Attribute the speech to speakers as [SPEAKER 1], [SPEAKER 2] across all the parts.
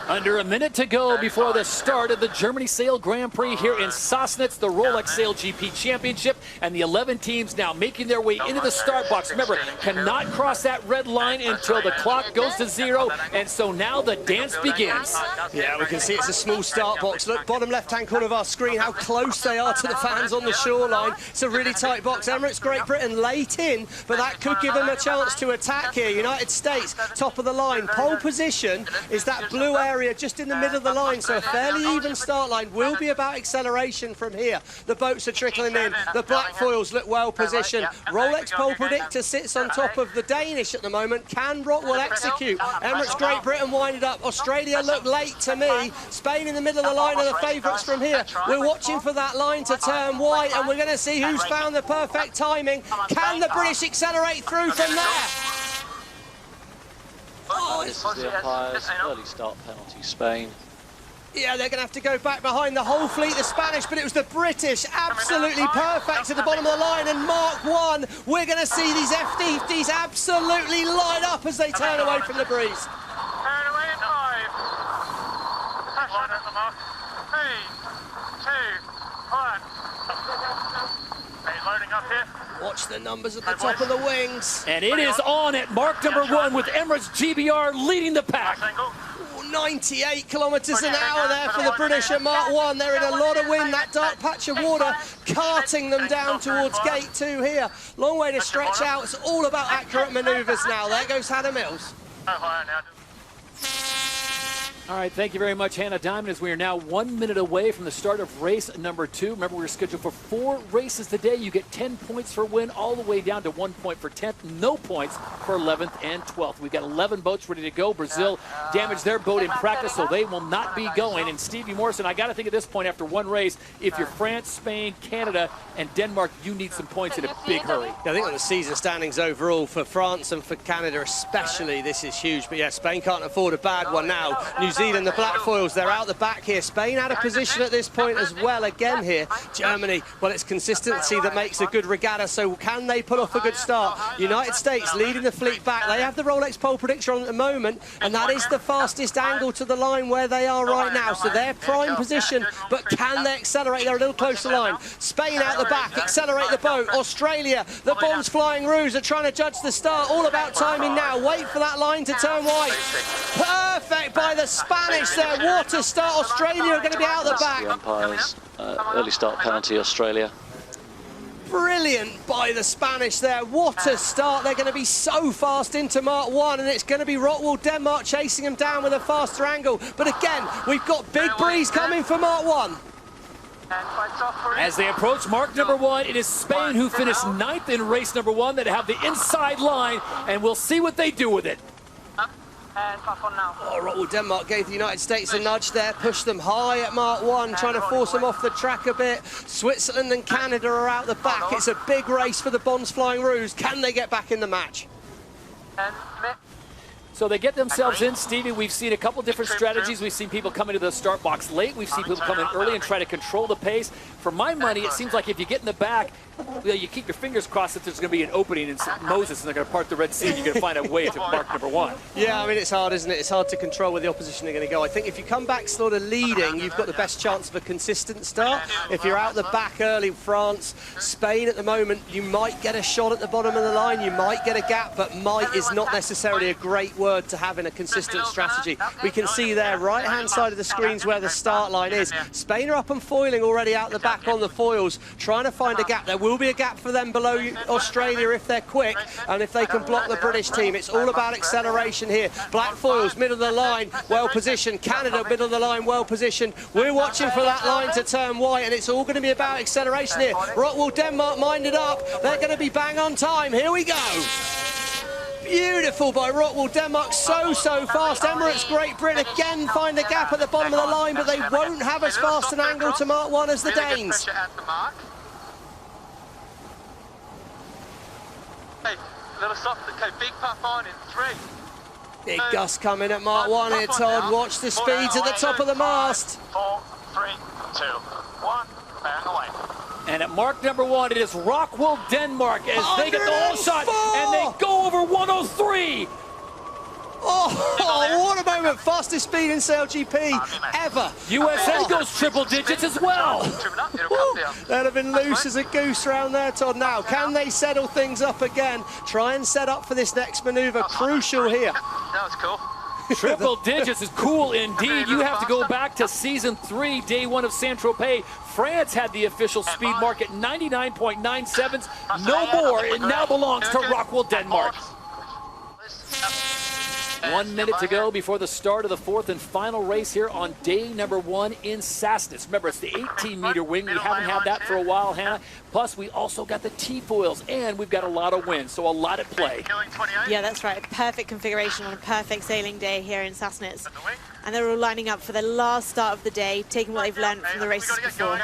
[SPEAKER 1] Under a minute to go before the start of the Germany Sail Grand Prix here in Sassnitz, the Rolex SailGP Championship, and the 11 teams now making their way into the start box. Remember, cannot cross that red line until the clock goes to 0, and so now the dance begins.
[SPEAKER 2] Yeah, we can see it's a small start box. Look, bottom left-hand corner of our screen, how close they are to the fans on the shoreline. It's a really tight box. Emirates, Great Britain late in, but that could give them a chance to attack here. United States, top of the line. Pole position is that blue area just in the middle of the line, so a fairly even start line. Will be about acceleration from here. The boats are trickling in. The black foils look well positioned. Rolex pole predictor sits on top of the Danish at the moment. Can ROCKWOOL execute? Emirates, Great Britain winded up. Australia look late to me. Spain in the middle of the line are the favourites from here. We're watching for that line to turn white, and we're going to see who's found the perfect timing. Can the British accelerate through from there? Oh,
[SPEAKER 3] this is the umpires, early start penalty, Spain.
[SPEAKER 2] Yeah, they're going to have to go back behind the whole fleet, the Spanish, but it was the British absolutely perfect at the bottom of the line, and Mark 1, we're going to see these FDs absolutely light up as they turn away from the breeze.
[SPEAKER 4] Turn away in 5. Line at the mark. 3, 2, 1. Hey, loading up here.
[SPEAKER 2] Watch the numbers at the top of the wings.
[SPEAKER 1] And it is on at mark number 1 with Emirates GBR leading the pack.
[SPEAKER 2] 98 kilometres an hour there for the British at Mark 1. They're in a lot of wind, that dark patch of water carting them down towards gate 2 here. Long way to stretch out. It's all about accurate manoeuvres now. There goes Hannah Mills.
[SPEAKER 1] All right, thank you very much, Hannah Diamond, as we are now 1 minute away from the start of race number 2. Remember, we're scheduled for 4 races today. You get 10 points for win, all the way down to 1 point for 10th, no points for 11th and 12th. We've got 11 boats ready to go. Brazil damaged their boat in practice, so they will not be going. And Stevie Morrison, I got to think at this point, after one race, if you're France, Spain, Canada, and Denmark, you need some points in a big hurry.
[SPEAKER 2] I think on the season standings overall, for France and for Canada especially, this is huge. But yeah, Spain can't afford a bad one now. New Zealand, the black foils, they're out the back here. Spain out of position at this point as well again here. Germany, well, it's consistency that makes a good regatta, so can they pull off a good start? United States leading the fleet back. They have the Rolex pole predictor on at the moment, and that is the fastest angle to the line where they are right now, so they're prime position, but can they accelerate? They're a little close to the line. Spain out the back, accelerate the boat. Australia, the bombs flying roos are trying to judge the start. All about timing now. Wait for that line to turn white. Perfect by the Spanish there. Water start. Australia are going to be out the back.
[SPEAKER 3] The umpires, early start penalty, Australia.
[SPEAKER 2] Brilliant by the Spanish there. What a start. They're going to be so fast into Mark 1, and it's going to be ROCKWOOL Denmark chasing them down with a faster angle. But again, we've got big breeze coming for Mark 1.
[SPEAKER 1] As they approach mark number 1, it is Spain who finished 9th in race number 1 that have the inside line, and we'll see what they do with it.
[SPEAKER 2] Oh, ROCKWOOL Denmark gave the United States a nudge there, pushed them high at Mark 1, trying to force them off the track a bit. Switzerland and Canada are out the back. It's a big race for the Bonds Flying Roos. Can they get back in the match?
[SPEAKER 1] So they get themselves in, Stevie. We've seen a couple different strategies. We've seen people come into the start box late. We've seen people come in early and try to control the pace. For my money, it seems like if you get in the back, well, you keep your fingers crossed that there's going to be an opening in Moses and they're going to part the Red Sea and you're going to find a way to mark number 1.
[SPEAKER 2] Yeah, I mean, it's hard, isn't it? It's hard to control where the opposition are going to go. I think if you come back sort of leading, you've got the best chance of a consistent start. If you're out the back early, France, Spain at the moment, you might get a shot at the bottom of the line. You might get a gap, but might is not necessarily a great word to have in a consistent strategy. We can see there, right-hand side of the screens where the start line is. Spain are up and foiling already out the back on the foils, trying to find a gap. There will be a gap for them below Australia if they're quick and if they can block the British team. It's all about acceleration here. Black foils, middle of the line, well positioned. Canada, middle of the line, well positioned. We're watching for that line to turn white, and it's all going to be about acceleration here. ROCKWOOL Denmark minded up. They're going to be bang on time. Here we go. Beautiful by ROCKWOOL Denmark, so fast. Emirates, Great Britain again find a gap at the bottom of the line, but they won't have as fast an angle to Mark 1 as the Danes.
[SPEAKER 4] Hey, little soft, okay, big puff on in 3.
[SPEAKER 2] Big gust coming at Mark 1 here, Todd. Watch the speeds at the top of the mast.
[SPEAKER 4] 4, 3, 2, 1, bearing away.
[SPEAKER 1] And at mark number 1, it is ROCKWOOL Denmark as they get the whole shot and they go over 103.
[SPEAKER 2] Oh, what a moment. Fastest speed in SailGP ever.
[SPEAKER 1] USA goes triple digits as well.
[SPEAKER 2] They'd have been loose as a goose round there, Todd. Now, can they settle things up again? Try and set up for this next maneuver. Crucial here.
[SPEAKER 4] That was cool.
[SPEAKER 1] Triple digits is cool indeed. You have to go back to season 3, day 1 of Saint-Tropez. France had the official speed mark at 99.97s. No more. It now belongs to ROCKWOOL Denmark. 1 minute to go before the start of the 4th and final race here on day number 1 in Sassnitz. Remember, it's the 18-meter wing. We haven't had that for a while, Hannah. Plus, we also got the T-foils, and we've got a lot of wind, so a lot at play.
[SPEAKER 5] Yeah, that's right. Perfect configuration on a perfect sailing day here in Sassnitz. And they're all lining up for their last start of the day, taking what they've learned from the races before.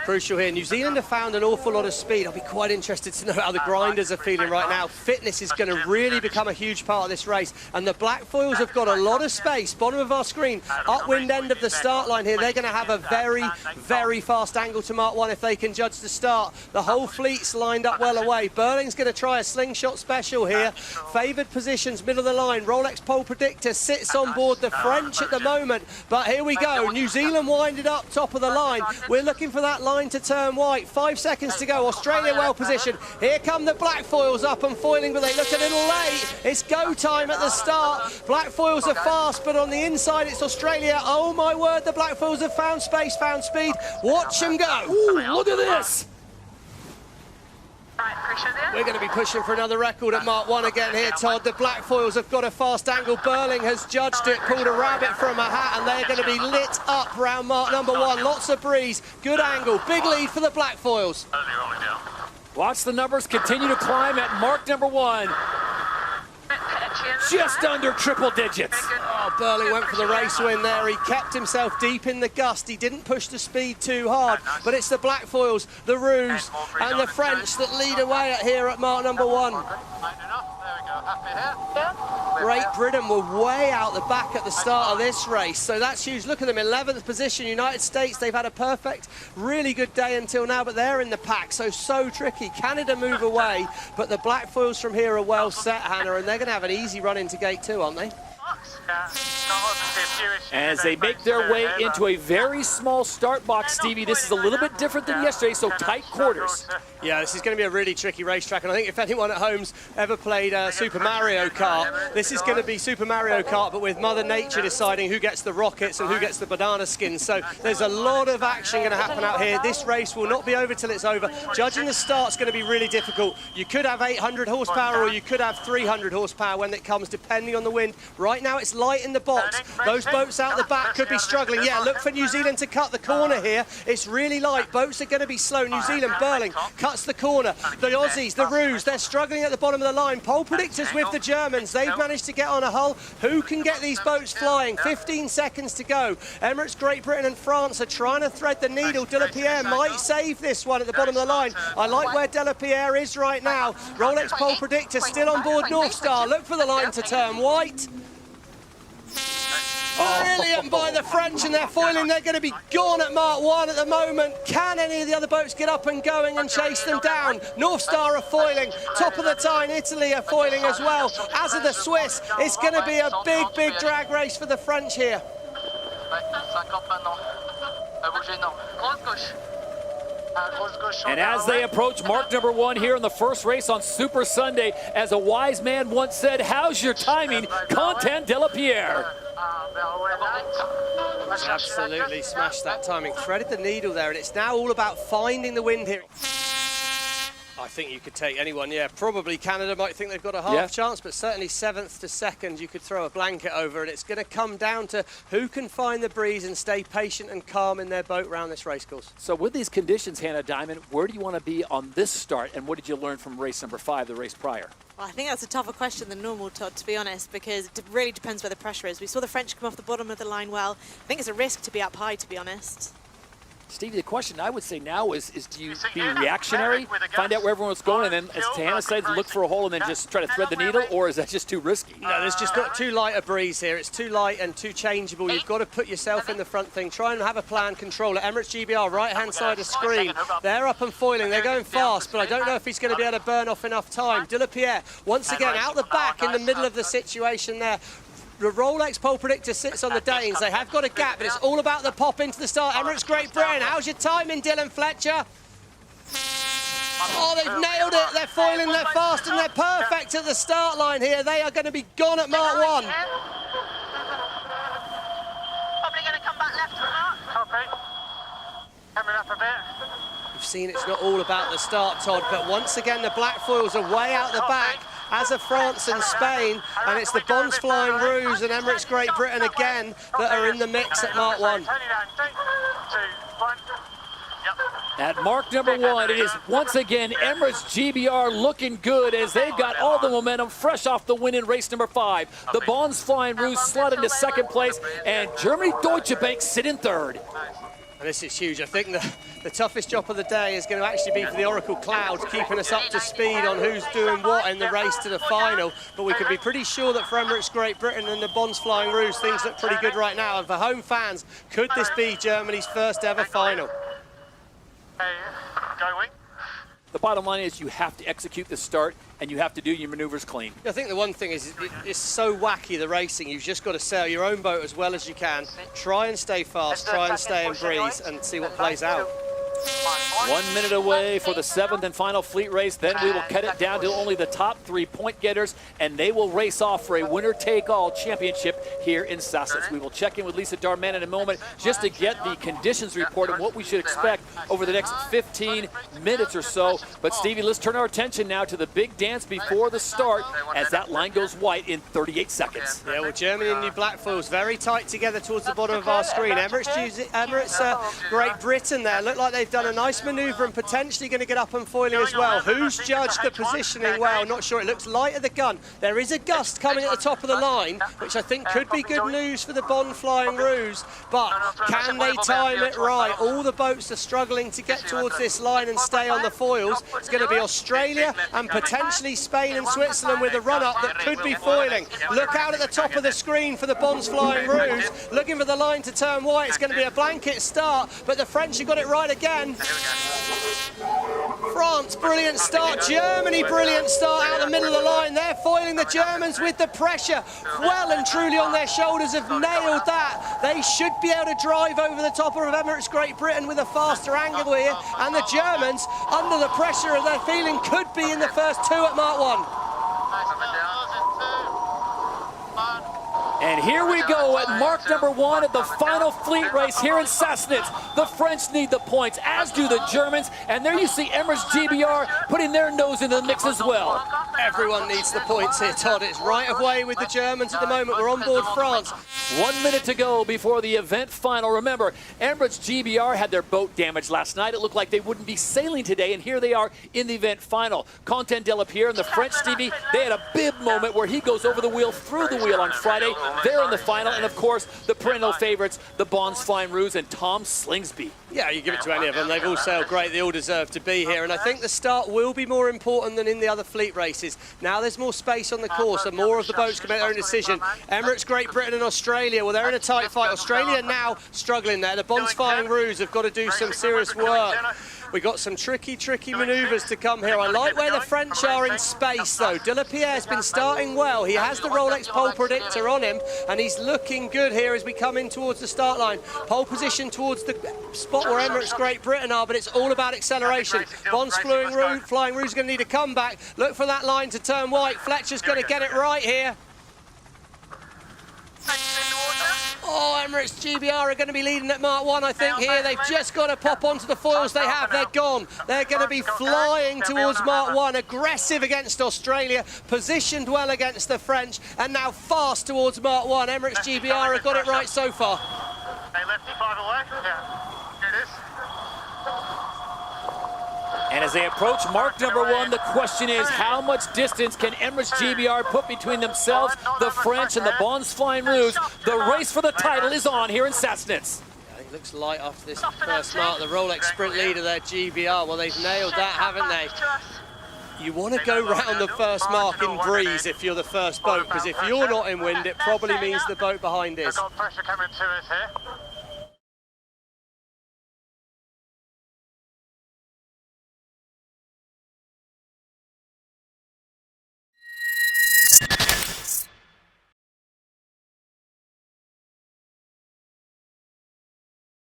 [SPEAKER 2] Crucial here. New Zealand have found an awful lot of speed. I'll be quite interested to know how the grinders are feeling right now. Fitness is going to really become a huge part of this race. And the black foils have got a lot of space. Bottom of our screen, upwind end of the start line here. They're going to have a very, very fast angle to Mark 1 if they can judge the start. The whole fleet's lined up well away. Burling's going to try a slingshot special here. Favoured positions, middle of the line. Rolex pole predictor sits on board the French at the moment. But here we go. New Zealand winded up top of the line. We're looking for that line to turn white. 5 seconds to go. Australia well positioned. Here come the black foils up and foiling, but they look a little late. It's go time at the start. Black foils are fast, but on the inside it's Australia. Oh my word, the black foils have found space, found speed. Watch them go.
[SPEAKER 1] Ooh, look at this.
[SPEAKER 2] We're going to be pushing for another record at Mark 1 again here, Todd. The black foils have got a fast angle. Burling has judged it, pulled a rabbit from a hat, and they're going to be lit up round Mark number 1. Lots of breeze, good angle, big lead for the black foils.
[SPEAKER 1] Watch the numbers continue to climb at mark number 1. Just under triple digits.
[SPEAKER 2] Oh, Burling went for the race win there. He kept himself deep in the gust. He didn't push the speed too hard, but it's the black foils, the Rouge, and the French that lead away here at mark number 1. Great Britain were way out the back at the start of this race, so that's huge. Look at them, 11th position. United States, they've had a perfect, really good day until now, but they're in the pack, so tricky. Canada move away, but the black foils from here are well set, Hannah, and they're going to have an easy run into gate 2, aren't they?
[SPEAKER 1] As they make their way into a very small start box, Stevie, this is a little bit different than yesterday, so tight quarters.
[SPEAKER 2] Yeah, this is going to be a really tricky racetrack, and I think if anyone at home's ever played Super Mario Kart, this is going to be Super Mario Kart, but with Mother Nature deciding who gets the rockets and who gets the banana skins. So there's a lot of action going to happen out here. This race will not be over till it's over. Judging the start's going to be really difficult. You could have 800 horsepower or you could have 300 horsepower when it comes, depending on the wind. Right now it's light in the box. Those boats out the back could be struggling. Yeah, look for New Zealand to cut the corner here. It's really light. Boats are going to be slow. New Zealand, Burling, cuts the corner. The Aussies, the Rouge, they're struggling at the bottom of the line. Pole predictors with the Germans. They've managed to get on a hull. Who can get these boats flying? 15 seconds to go. Emirates, Great Britain and France are trying to thread the needle. Delapierre might save this one at the bottom of the line. I like where Delapierre is right now. Rolex pole predictor still on board North Star. Look for the line to turn white. Brilliant by the French, and they're foiling. They're going to be gone at mark 1 at the moment. Can any of the other boats get up and going and chase them down? North Star are foiling. Top of the Tyne, Italy are foiling as well, as are the Swiss. It's going to be a big drag race for the French here.
[SPEAKER 1] And as they approach mark number 1 here in the first race on Super Sunday, as a wise man once said, how's your timing, Quentin Delapierre?
[SPEAKER 2] Absolutely smashed that timing, threaded the needle there, and it's now all about finding the wind here. I think you could take anyone, yeah. Probably Canada might think they've got a half chance, but certainly 7th to 2nd, you could throw a blanket over, and it's going to come down to who can find the breeze and stay patient and calm in their boat around this race course.
[SPEAKER 1] So with these conditions, Hannah Diamond, where do you want to be on this start, and what did you learn from race number 5, the race prior?
[SPEAKER 5] Well, I think that's a tougher question than normal, Todd, to be honest, because it really depends where the pressure is. We saw the French come off the bottom of the line well. I think it's a risk to be up high, to be honest.
[SPEAKER 1] Stevie, the question I would say now is do you be reactionary, find out where everyone's going, and then, as Hannah said, look for a hole and then just try to thread the needle, or is that just too risky?
[SPEAKER 2] No, there's just not too light a breeze here. It's too light and too changeable. You've got to put yourself in the front thing. Try and have a plan, control it. Emirates GBR, right-hand side of screen. They're up and foiling. They're going fast, but I don't know if he's going to be able to burn off enough time. De La Pierre, once again, out the back in the middle of the situation there. The Rolex pole predictor sits on the Danes. They have got a gap, but it's all about the pop into the start. Emirates Great Britain, how's your timing, Dylan Fletcher? Oh, they've nailed it. They're foiling, they're fast, and they're perfect at the start line here. They are going to be gone at Mark 1.
[SPEAKER 4] Probably going to come back left to the mark. Copy. Coming up a bit.
[SPEAKER 2] You've seen it's not all about the start, Todd, but once again, the black foils are way out the back, as are France and Spain, and it's the Bonds Flying Rouge and Emirates Great Britain again that are in the mix at Mark 1.
[SPEAKER 1] At mark number 1, it is once again Emirates GBR looking good as they've got all the momentum fresh off the win in race number 5. The Bonds Flying Rouge slot into second place, and Germany Deutsche Bank sit in third.
[SPEAKER 2] And this is huge. I think the toughest job of the day is going to actually be for the Oracle Clouds, keeping us up to speed on who's doing what in the race to the final. But we can be pretty sure that for Emirates Great Britain and the Bonds Flying Rouge, things look pretty good right now. And for home fans, could this be Germany's first ever final?
[SPEAKER 4] Going.
[SPEAKER 1] The bottom line is you have to execute the start and you have to do your maneuvers clean.
[SPEAKER 2] I think the one thing is it's so wacky, the racing. You've just got to sail your own boat as well as you can. Try and stay fast, try and stay in breeze and see what plays out.
[SPEAKER 1] 1 minute away for the 7th and final fleet race. Then we will cut it down to only the top 3 point getters, and they will race off for a winner-take-all championship here in Sassnitz. We will check in with Lisa Darman in a moment just to get the conditions report and what we should expect over the next 15 minutes or so. But Stevie, let's turn our attention now to the big dance before the start as that line goes white in 38 seconds.
[SPEAKER 2] Yeah, well, Germany and New Blackfoils very tight together towards the bottom of our screen. Emirates Great Britain there look like they've done a nice manoeuvre and potentially going to get up and foiling as well. Who's judged the positioning well? Not sure. It looks light at the gun. There is a gust coming at the top of the line, which I think could be good news for the Bond Flying Rouge, but can they time it right? All the boats are struggling to get towards this line and stay on the foils. It's going to be Australia and potentially Spain and Switzerland with a run-up that could be foiling. Look out at the top of the screen for the Bonds Flying Rouge, looking for the line to turn white. It's going to be a blanket start, but the French have got it right again. France, brilliant start. Germany, brilliant start out the middle of the line. They're foiling the Germans with the pressure well and truly on their shoulders, have nailed that. They should be able to drive over the top of Emirates Great Britain with a faster angle here, and the Germans, under the pressure of their feeling, could be in the first 2 at Mark 1.
[SPEAKER 1] And here we go at mark number 1 at the final fleet race here in Sassnitz. The French need the points, as do the Germans. And there you see Emirates GBR putting their nose into the mix as well.
[SPEAKER 2] Everyone needs the points here, Todd. It's right of way with the Germans at the moment. We're on board France.
[SPEAKER 1] 1 minute to go before the event final. Remember, Emirates GBR had their boat damaged last night. It looked like they wouldn't be sailing today, and here they are in the event final. Quentin de La Pierre and the French Stevie, they had a bib moment where he goes over the wheel, through the wheel on Friday. They're in the final, and of course, the perennial favorites, the Bonds Flying Rouge and Tom Slingsby.
[SPEAKER 2] Yeah, you give it to any of them. They've all sailed great. They all deserve to be here. And I think the start will be more important than in the other fleet races. Now there's more space on the course and more of the boats can make their own decision. Emirates Great Britain and Australia, well, they're in a tight fight. Australia now struggling there. The Bonds Flying Rouge have got to do some serious work. We've got some tricky manoeuvres to come here. I like where the French are in space, though. De La Pierre's been starting well. He has the Rolex pole predictor on him, and he's looking good here as we come in towards the start line. Pole position towards the spot where Emirates Great Britain are, but it's all about acceleration. Bonds Flying Rouge is going to need a comeback. Look for that line to turn white. Fletcher's going to get it right here. Oh, Emirates GBR are going to be leading at Mark 1, I think, here. They've just got to pop onto the foils they have. They're gone. They're going to be flying towards Mark 1. Aggressive against Australia, positioned well against the French, and now fast towards Mark 1. Emirates GBR have got it right so far.
[SPEAKER 4] Hey, lefty, 5 away. Yeah, here it is.
[SPEAKER 1] And as they approach mark number 1, the question is, how much distance can Emirates GBR put between themselves, the French, and the Bonds Flying Rouge? The race for the title is on here in Sassnitz.
[SPEAKER 2] Looks light after this first mark. The Rolex sprint leader there, GBR. Well, they've nailed that, haven't they? You want to go round the first mark in breeze if you're the first boat, because if you're not in wind, it probably means the boat behind is.
[SPEAKER 4] We've got pressure coming to us here.